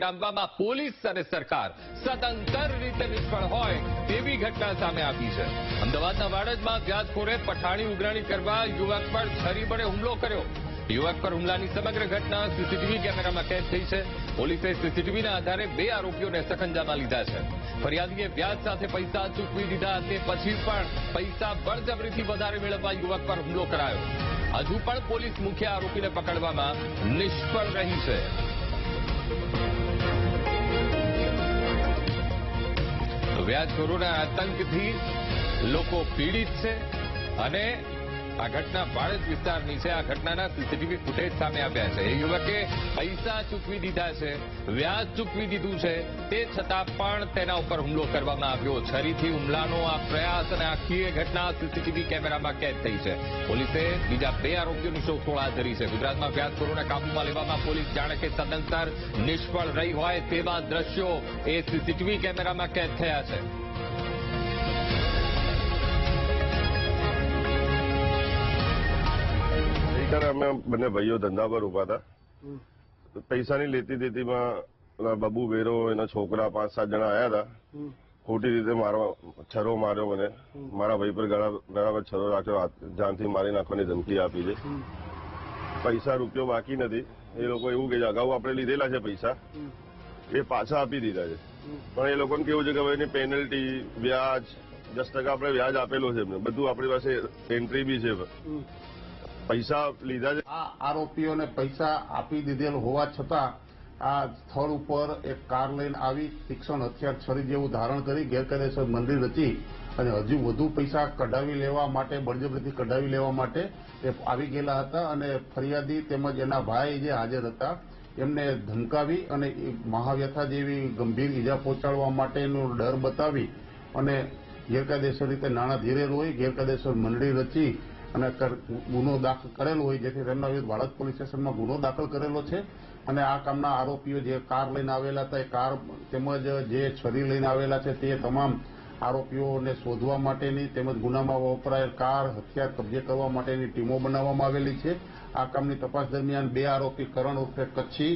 ડામવામાં police અને સરકાર સદંતર રીતે નિષ્ફળ હોય તેવી ઘટના સામે આવી છે। અમદાવાદના વાડજમાં વ્યાજખોરે પઠાણી ઉઘરાણી કરવા યુવક પર છરી વડે હુમલો કર્યો। યુવક પર હુમલાની સમગ્ર ઘટના સીસીટીવી કેમેરામાં કેદ થઈ છે। પોલીસે સીસીટીવીના આધારે 2 આરોપીઓને સકંજામાં લીધા છે। ફરિયાદીએ વ્યાજ સાથે પૈસા ચૂકવી દીધા તે પછી પણ પૈસા બળજબરીથી વધારે મેળવવા યુવક પર હુમલો કરાયો। હજુ પણ પોલીસ મુખ્ય આરોપીને પકડવામાં નિષ્ફળ રહી છે। વ્યાજખોરોના આતંકથી લોકો પીડિત છે અને આ ઘટના વાડજ વિસ્તારની છે। આ ઘટનાના સીસીટીવી ફૂટેજ સામે આવ્યા છે। એ યુવકે પૈસા ચૂકવી દીધા છે, વ્યાજ ચૂકવી દીધું છે, તે છતાં પણ તેના ઉપર હુમલો કરવામાં આવ્યો। છરીથી હુમલાનો આ પ્રયાસ અને આખી ઘટના સીસીટીવી કેમેરામાં કેદ થઈ છે। પોલીસે બીજા 2 આરોપીઓની શોધખોળ હાથ ધરી છે। ગુજરાતમાં વ્યાજખોરોને કાબૂમાં લેવામાં પોલીસ જાણે કે સદંતર નિષ્ફળ રહી હોય તેવા દ્રશ્યો એ સીસીટીવી કેમેરામાં કેદ થયા છે। અમે બંને ભાઈઓ ધંધા પર ઉભા હતા। પૈસાની લેતી દેતીમાં બબુ વેરો એના છોકરા 5-7 જણા આવ્યા હતા। ખોટી રીતે છરો માર્યો મને। મારા ભાઈ પર ઘણા પર છરો રાખ્યો, જાનથી મારી નાખવાની ધમકી આપી છે। પૈસા રૂપિયો બાકી નથી। એ લોકો એવું કે અગાઉ આપણે લીધેલા છે પૈસા, એ પાછા આપી દીધા છે। પણ એ લોકોને કેવું છે કે હવે એની પેનલ્ટી, વ્યાજ 10% આપણે વ્યાજ આપેલો છે એમને, બધું આપણી પાસે એન્ટ્રી બી છે। પૈસા લીધા છે। આ આરોપીઓને પૈસા આપી દીધેલ હોવા છતાં આ સ્થળ ઉપર એક કાર લઈને આવી તીક્ષ્ણ હથિયાર છરી જેવું ધારણ કરી ગેરકાયદેસર મંદિર રચી અને હજુ વધુ પૈસા કઢાવી લેવા માટે, બળજબરીથી કઢાવી લેવા માટે એ આવી ગયેલા હતા। અને ફરિયાદી તેમજ એના ભાઈ જે હાજર હતા એમને ધમકાવી અને મહાવ્યથા જેવી ગંભીર ઈજા પહોંચાડવા માટેનો ડર બતાવી અને ગેરકાયદેસર રીતે નાણાં ધીરેલું હોય, ગેરકાયદેસર મંડળી રચી અને ગુનો દાખલ કરેલો હોય, જેથી તેમના વિરુદ્ધ વાડજ પોલીસ સ્ટેશનમાં ગુનો દાખલ કરેલો છે। અને આ કામના આરોપીઓ જે કાર લઈને આવેલા હતા એ કાર તેમજ જે છરી લઈને આવેલા છે તે તમામ આરોપીઓને શોધવા માટેની તેમજ ગુનામાં વપરાયેલ કાર, હથિયાર કબજે કરવા માટેની ટીમો બનાવવામાં આવેલી છે। આ કામની તપાસ દરમિયાન 2 આરોપી કરણ ઉર્ફે કચ્છી,